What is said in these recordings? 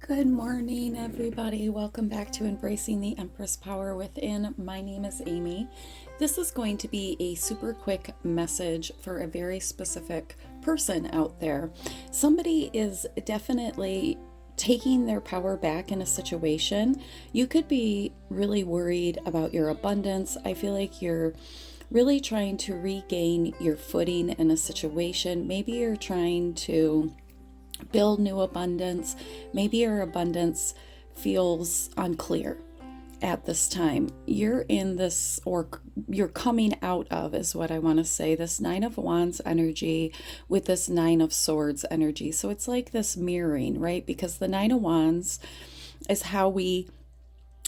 Good morning, everybody. Welcome back to Embracing the Empress Power Within. My name is Amy. This is going to be a super quick message for a very specific person out there. Somebody is definitely taking their power back in a situation. You could be really worried about your abundance. I feel like you're really trying to regain your footing in a situation. Maybe you're trying to build new abundance. Maybe your abundance feels unclear at this time. You're in this, or you're coming out of, is what I want to say, this Nine of Wands energy with this Nine of Swords energy. So it's like this mirroring, right? Because the Nine of Wands is how we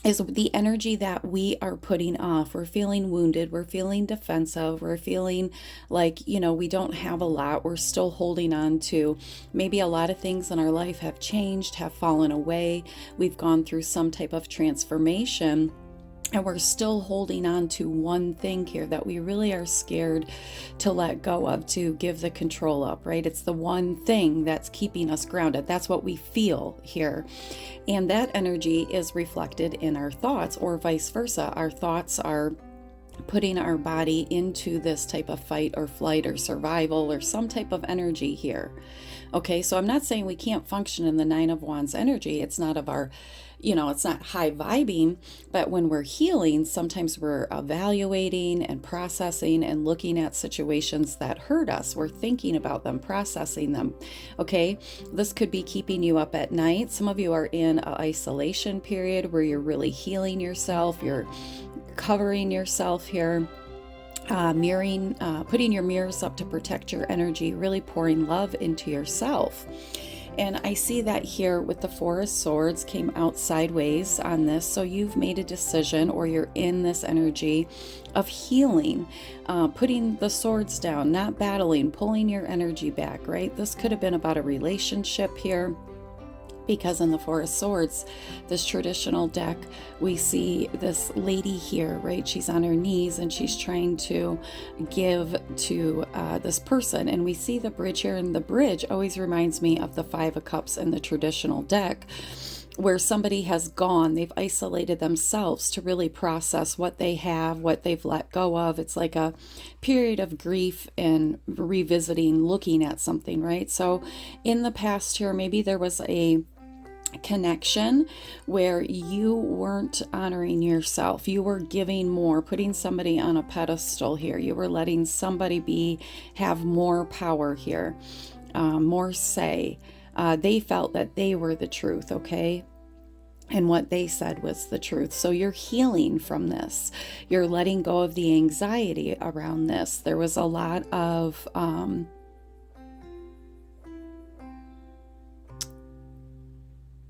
is the energy that we are putting off. We're feeling wounded. We're feeling defensive. We're feeling like, we don't have a lot. We're still holding on to maybe a lot of things in our life have changed, have fallen away. We've gone through some type of transformation. And we're still holding on to one thing here that we really are scared to let go of, to give the control up, right? It's the one thing that's keeping us grounded. That's what we feel here. And that energy is reflected in our thoughts, or vice versa. Our thoughts are putting our body into this type of fight or flight or survival or some type of energy here. Okay, so I'm not saying we can't function in the Nine of Wands energy. It's not of our, it's not high vibing, but when we're healing, sometimes we're evaluating and processing and looking at situations that hurt us. We're thinking about them, processing them. Okay, this could be keeping you up at night. Some of you are in an isolation period where you're really healing yourself. You're covering yourself here. Mirroring, putting your mirrors up to protect your energy, really pouring love into yourself. And I see that here with the Four of Swords came out sideways on this. So you've made a decision, or you're in this energy of healing, putting the swords down, not battling, pulling your energy back, right? This could have been about a relationship here. Because in the Four of Swords, this traditional deck, we see this lady here, right? She's on her knees and she's trying to give to this person. And we see the bridge here, and the bridge always reminds me of the Five of Cups in the traditional deck, where somebody has gone, they've isolated themselves to really process what they have, what they've let go of. It's like a period of grief and revisiting, looking at something, right? So in the past here, maybe there was a connection where you weren't honoring yourself. You were giving more, putting somebody on a pedestal here. You were letting somebody have more power here, more say. They felt that they were the truth, okay? And what they said was the truth. So you're healing from this. You're letting go of the anxiety around this. There was a lot of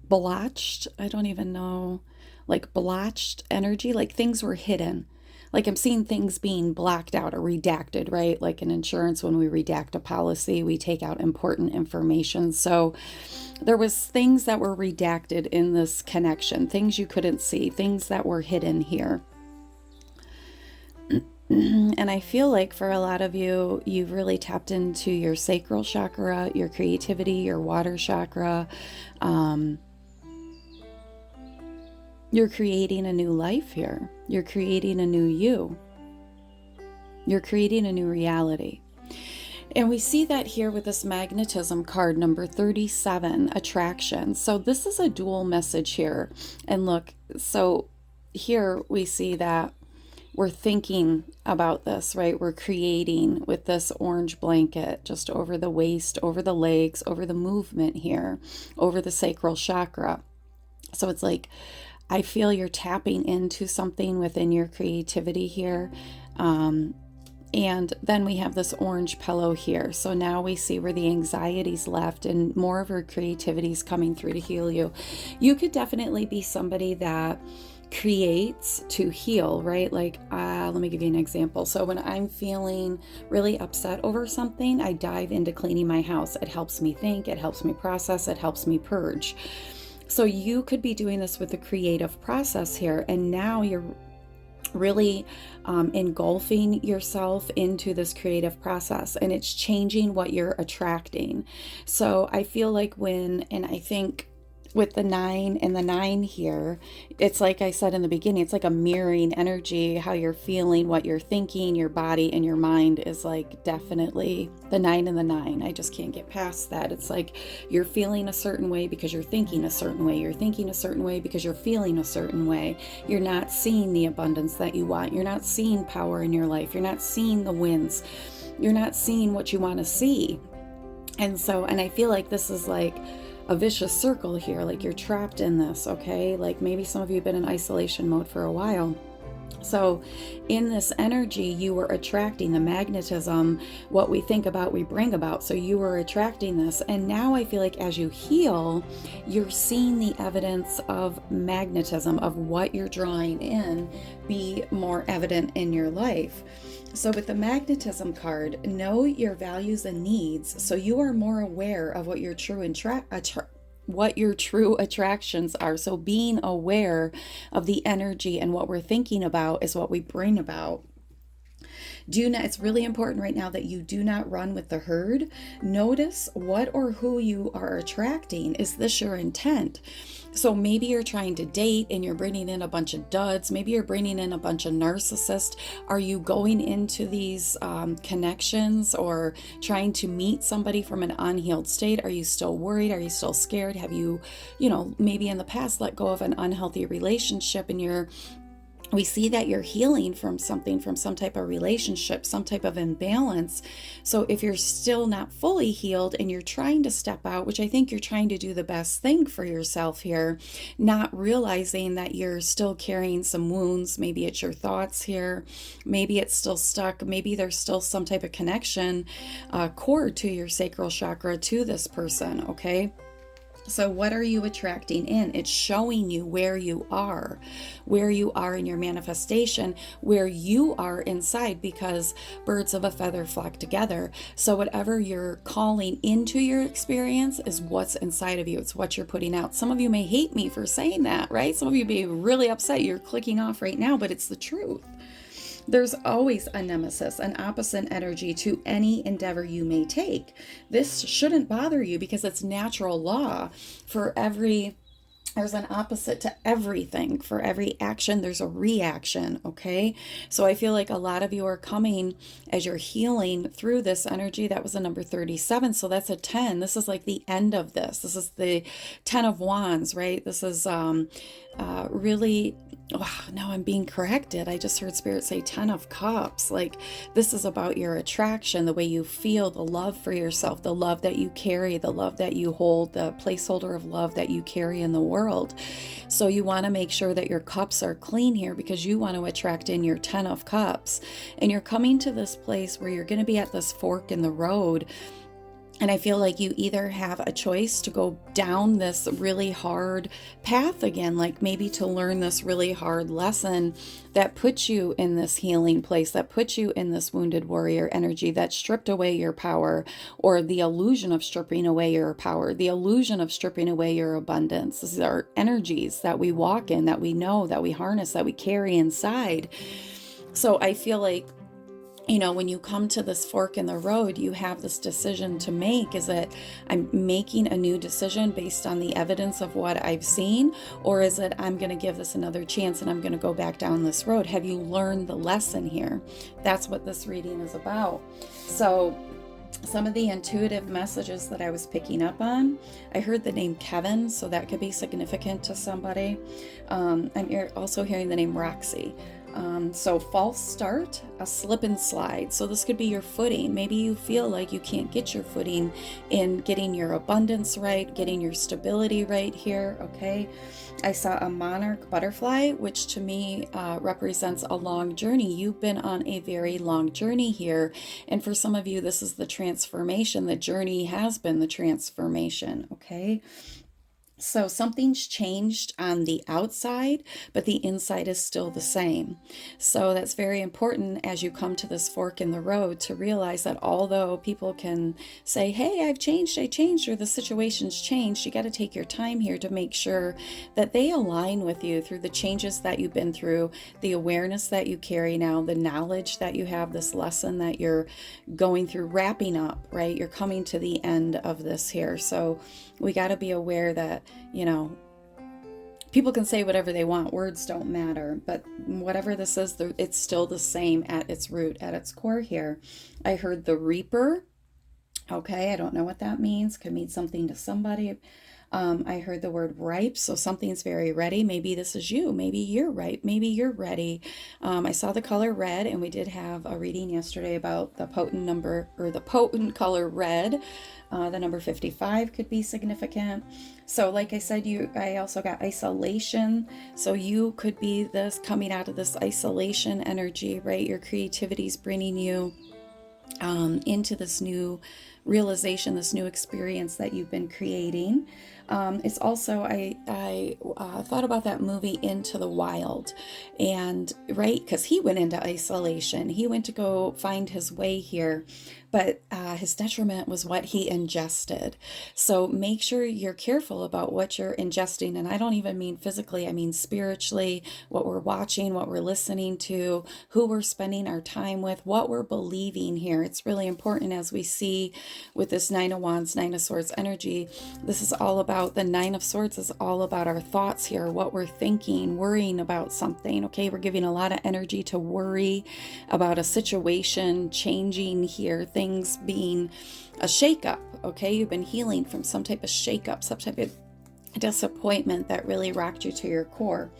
blotched, I don't even know, like blotched energy, like things were hidden. Like I'm seeing things being blacked out or redacted, right? Like in insurance, when we redact a policy, we take out important information. So there was things that were redacted in this connection, things you couldn't see, things that were hidden here. And I feel like for a lot of you, you've really tapped into your sacral chakra, your creativity, your water chakra. You're creating a new life here. You're creating a new you. You're creating a new reality. And we see that here with this magnetism card, number 37, attraction. So this is a dual message here. And look, so here we see that we're thinking about this, right? We're creating with this orange blanket just over the waist, over the legs, over the movement here, over the sacral chakra. So it's like, I feel you're tapping into something within your creativity here. And then we have this orange pillow here. So now we see where the anxiety's left and more of her creativity is coming through to heal you. You could definitely be somebody that creates to heal, right? Like, let me give you an example. So when I'm feeling really upset over something, I dive into cleaning my house. It helps me think, it helps me process, it helps me purge. So you could be doing this with the creative process here, and now you're really engulfing yourself into this creative process, and it's changing what you're attracting. So I feel like and I think with the 9 and the 9 here, it's like I said in the beginning, it's like a mirroring energy. How you're feeling, what you're thinking, your body and your mind is like definitely the 9 and the 9. I just can't get past that. It's like you're feeling a certain way because you're thinking a certain way. You're thinking a certain way because you're feeling a certain way. You're not seeing the abundance that you want. You're not seeing power in your life. You're not seeing the wins. You're not seeing what you want to see. And I feel like this is like a vicious circle here, like you're trapped in this, okay? Like maybe some of you have been in isolation mode for a while. So in this energy, you were attracting the magnetism. What we think about, we bring about. So you were attracting this. And now I feel like as you heal, you're seeing the evidence of magnetism, of what you're drawing in, be more evident in your life. So with the magnetism card, know your values and needs, so you are more aware of what your true attractions are. So being aware of the energy and what we're thinking about is what we bring about. It's really important right now that you do not run with the herd. Notice what or who you are attracting. Is this your intent? So maybe you're trying to date and you're bringing in a bunch of duds. Maybe you're bringing in a bunch of narcissists. Are you going into these connections or trying to meet somebody from an unhealed state? Are you still worried? Are you still scared? Have you, maybe in the past let go of an unhealthy relationship and we see that you're healing from something, from some type of relationship, some type of imbalance. So if you're still not fully healed and you're trying to step out, which I think you're trying to do the best thing for yourself here, not realizing that you're still carrying some wounds. Maybe it's your thoughts here. Maybe it's still stuck. Maybe there's still some type of connection, cord to your sacral chakra to this person, okay? So what are you attracting in? It's showing you where you are in your manifestation, where you are inside, because birds of a feather flock together. So whatever you're calling into your experience is what's inside of you. It's what you're putting out. Some of you may hate me for saying that, right? Some of you may be really upset. You're clicking off right now, but it's the truth. There's always a nemesis, an opposite energy to any endeavor you may take. This shouldn't bother you because it's natural law. There's an opposite to everything. For every action, there's a reaction, okay? So I feel like a lot of you are coming as you're healing through this energy. That was a number 37, so that's a 10. This is like the end of this. This is the 10 of Wands, right? This is really... Wow, now I'm being corrected. I just heard Spirit say 10 of Cups. Like, this is about your attraction, the way you feel, the love for yourself, the love that you carry, the love that you hold, the placeholder of love that you carry in the world. So you want to make sure that your cups are clean here because you want to attract in your 10 of Cups. And you're coming to this place where you're going to be at this fork in the road. And I feel like you either have a choice to go down this really hard path again, like maybe to learn this really hard lesson that puts you in this healing place, that puts you in this wounded warrior energy that stripped away your power, or the illusion of stripping away your power, the illusion of stripping away your abundance. These are energies that we walk in, that we know, that we harness, that we carry inside. So I feel like, when you come to this fork in the road, you have this decision to make. Is it I'm making a new decision based on the evidence of what I've seen? Or is it I'm going to give this another chance and I'm going to go back down this road? Have you learned the lesson here? That's what this reading is about. So some of the intuitive messages that I was picking up on, I heard the name Kevin, so that could be significant to somebody. I'm also hearing the name Roxy. So false start, a slip and slide. So this could be your footing. Maybe you feel like you can't get your footing in getting your abundance right, getting your stability right here, okay? I saw a monarch butterfly, which to me represents a long journey. You've been on a very long journey here. And for some of you, this is the transformation. The journey has been the transformation, okay? So something's changed on the outside, but the inside is still the same. So that's very important as you come to this fork in the road to realize that although people can say, hey, I changed, or the situation's changed, you got to take your time here to make sure that they align with you through the changes that you've been through, the awareness that you carry now, the knowledge that you have, this lesson that you're going through, wrapping up, right? You're coming to the end of this here. So we got to be aware that you know, people can say whatever they want, words don't matter, but whatever this is, it's still the same at its root, at its core here. I heard the reaper. Okay, I don't know what that means. Could mean something to somebody. I heard the word ripe, so something's very ready. Maybe this is you. Maybe you're ripe. Maybe you're ready. I saw the color red, and we did have a reading yesterday about the potent number, or the potent color red. The number 55 could be significant. So like I said, I also got isolation. So you could be this coming out of this isolation energy, right? Your creativity is bringing you into this new realization, this new experience that you've been creating. It's also, I thought about that movie Into the Wild, and right, because he went into isolation. He went to go find his way here, but his detriment was what he ingested. So make sure you're careful about what you're ingesting. And I don't even mean physically, I mean spiritually, what we're watching, what we're listening to, who we're spending our time with, what we're believing here. It's really important, as we see with this Nine of Wands, Nine of Swords energy. This is all about, the Nine of Swords is all about our thoughts here, what we're thinking, worrying about something. Okay, we're giving a lot of energy to worry about a situation changing here, things being a shakeup. Okay, you've been healing from some type of shakeup, some type of disappointment that really rocked you to your core.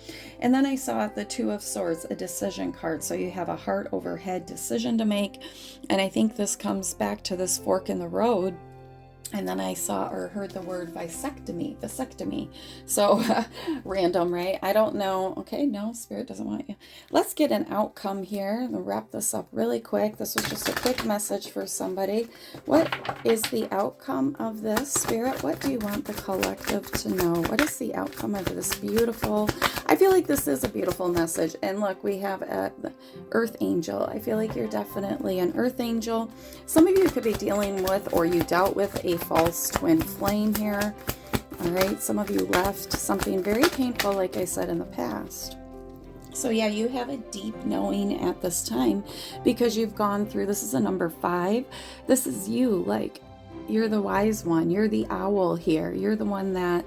And then I saw the Two of Swords, a decision card. So you have a heart over head decision to make. And I think this comes back to this fork in the road. And then I saw or heard the word vasectomy. So random, right? I don't know. Okay, no, Spirit doesn't want you. Let's get an outcome here and wrap this up really quick. This was just a quick message for somebody. What is the outcome of this, Spirit? What do you want the collective to know? What is the outcome of this beautiful? I feel like this is a beautiful message. And look, we have the Earth Angel. I feel like you're definitely an Earth Angel. Some of you could be dealing with, or you dealt with, a false twin flame here. All right, some of you left something very painful, like I said, in the past. So yeah, you have a deep knowing at this time because you've gone through, this is a number 5. This is you, like, you're the wise one. You're the owl here. You're the one that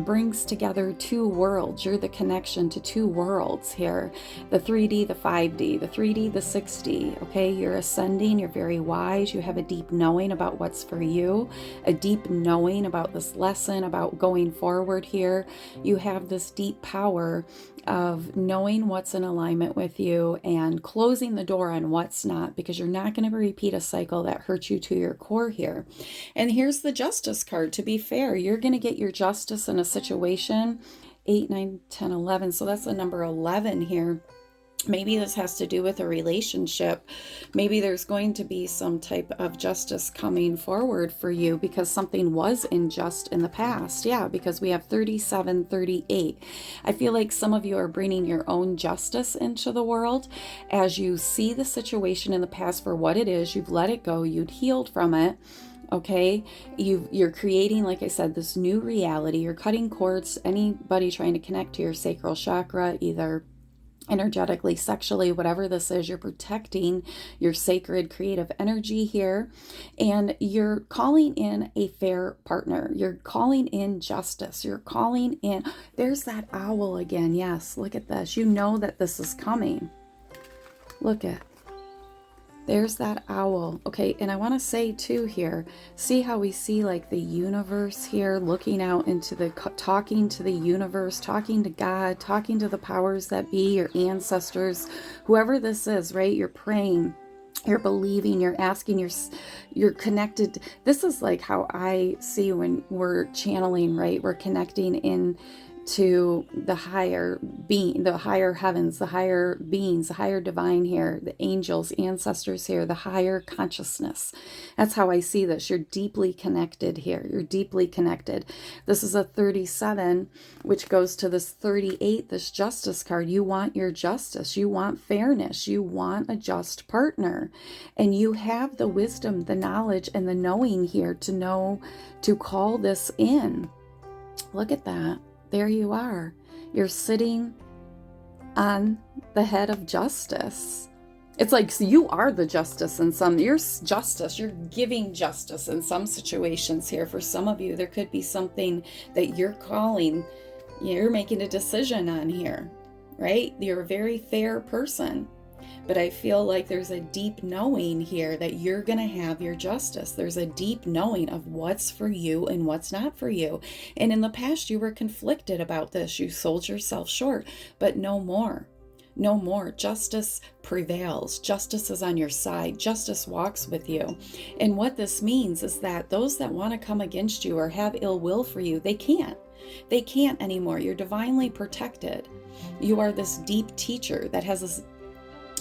brings together two worlds. You're the connection to two worlds here. The 3D, the 5D, the 3D, the 6D. Okay, you're ascending. You're very wise. You have a deep knowing about what's for you, a deep knowing about this lesson, about going forward here. You have this deep power of knowing what's in alignment with you and closing the door on what's not, because you're not going to repeat a cycle that hurts you to your core here. And here's the Justice card. To be fair, you're going to get your justice in a situation. 8, 9, 10, 11. So that's the number 11 here. Maybe this has to do with a relationship. Maybe there's going to be some type of justice coming forward for you because something was unjust in the past. Yeah, because we have 37, 38. I feel like some of you are bringing your own justice into the world as you see the situation in the past for what it is. You've let it go. You'd healed from it. Okay, you're creating, like I said, this new reality. You're cutting cords. Anybody trying to connect to your sacral chakra, either energetically, sexually, whatever this is, you're protecting your sacred creative energy here, and you're calling in a fair partner. You're calling in justice. You're calling in, there's that owl again. Yes, look at this. You know that this is coming. Look at, there's that owl. Okay, and I want to say too here, see how we see like the universe here, looking out into the, talking to the universe, talking to God, talking to the powers that be, your ancestors, whoever this is, right? You're praying, you're believing, you're asking, you're connected. This is like how I see when we're channeling, right? We're connecting in to the higher being, the higher heavens, the higher beings, the higher divine here, the angels, ancestors here, the higher consciousness. That's how I see this. You're deeply connected here. You're deeply connected. This is a 37, which goes to this 38, this justice card. You want your justice. You want fairness. You want a just partner. And you have the wisdom, the knowledge, and the knowing here to know to call this in. Look at that. There you are. You're sitting on the head of justice. It's like, so you are the justice in some, you're justice, you're giving justice in some situations here. For some of you, there could be something that you're calling, you're making a decision on here, right? You're a very fair person. But I feel like there's a deep knowing here that you're going to have your justice. There's a deep knowing of what's for you and what's not for you. And in the past, you were conflicted about this. You sold yourself short, but no more. No more. Justice prevails. Justice is on your side. Justice walks with you. And what this means is that those that want to come against you or have ill will for you, they can't. They can't anymore. You're divinely protected. You are this deep teacher that has this,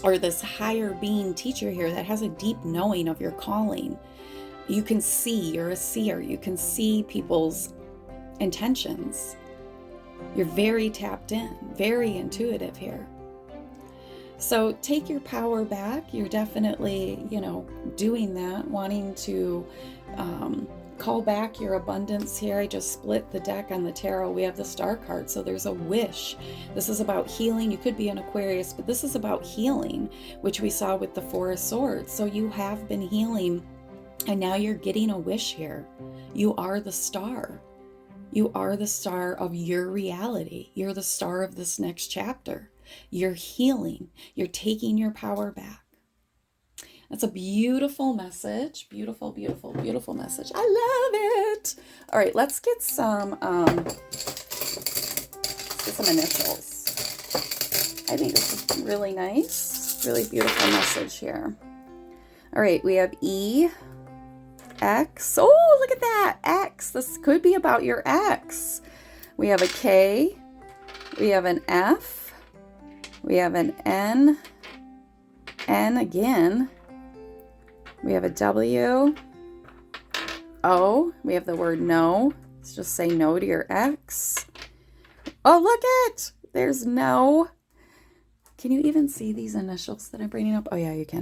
or this higher being teacher here that has a deep knowing of your calling. You can see, you're a seer. You can see people's intentions. You're very tapped in, very intuitive here. So take your power back. You're definitely, doing that, wanting to call back your abundance here. I just split the deck on the tarot. We have the Star card. So there's a wish. This is about healing. You could be an Aquarius, but this is about healing, which we saw with the Four of Swords. So you have been healing, and now you're getting a wish here. You are the star. You are the star of your reality. You're the star of this next chapter. You're healing. You're taking your power back. That's a beautiful message. Beautiful, beautiful, beautiful message. I love it. All right, let's get some initials. I think this is really nice. Really beautiful message here. All right, we have E, X. Oh, look at that. X. This could be about your ex. We have a K. We have an F. We have an N again. We have a W, O. We have the word no. Let's just say no to your ex. Oh, look it. There's no. Can you even see these initials that I'm bringing up? Oh, yeah, you can.